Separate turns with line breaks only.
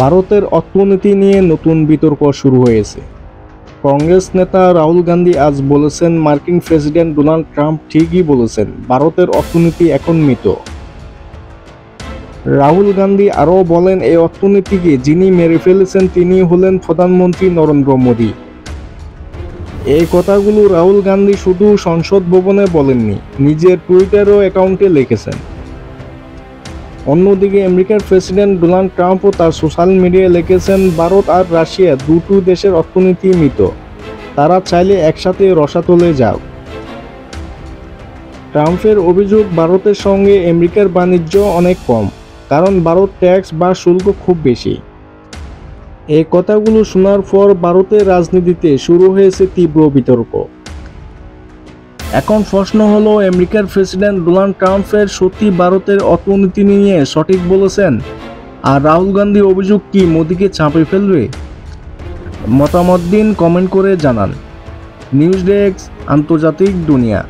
ভারতের অর্থনীতি নিয়ে নতুন বিতর্ক শুরু হয়েছে। কংগ্রেস নেতা রাহুল গান্ধী আজ বলেছেন, মার্কিন প্রেসিডেন্ট ডোনাল্ড ট্রাম্প ঠিকই বলেছেন, ভারতের অর্থনীতি এখন মৃত। রাহুল গান্ধী আরও বলেন, এই অর্থনীতিকে যিনি মেরে ফেলেছেন তিনি হলেন প্রধানমন্ত্রী নরেন্দ্র মোদী। এই কথাগুলো রাহুল গান্ধী শুধু সংসদ ভবনে বলেননি, নিজের টুইটার অ্যাকাউন্টে লিখেছেন। অন্যদিকে আমেরিকার প্রেসিডেন্ট ডোনাল্ড ট্রাম্পও তার সোশ্যাল মিডিয়ায় লিখেছেন, ভারত আর রাশিয়া দুটো দেশের অর্থনীতি মৃত, তারা চাইলে একসাথে রসাতলে যাক। ট্রাম্পের অভিযোগ, ভারতের সঙ্গে আমেরিকার বাণিজ্য অনেক কম, কারণ ভারত ট্যাক্স বা শুল্ক খুব বেশি। এই কথাগুলো শোনার পর ভারতের রাজনীতিতে শুরু হয়েছে তীব্র বিতর্ক। এখন প্রশ্ন হলো, আমেরিকার প্রেসিডেন্ট ডোনাল্ড ট্রাম্পের সত্যি ভারতের অর্থনীতি নিয়ে সঠিক বলেছেন, আর রাহুল গান্ধীর অভিযোগ কি মোদিকে চাপে ফেলবে? মতামত দিন, কমেন্ট করে জানান। নিউজ ডেস্ক, আন্তর্জাতিক দুনিয়া।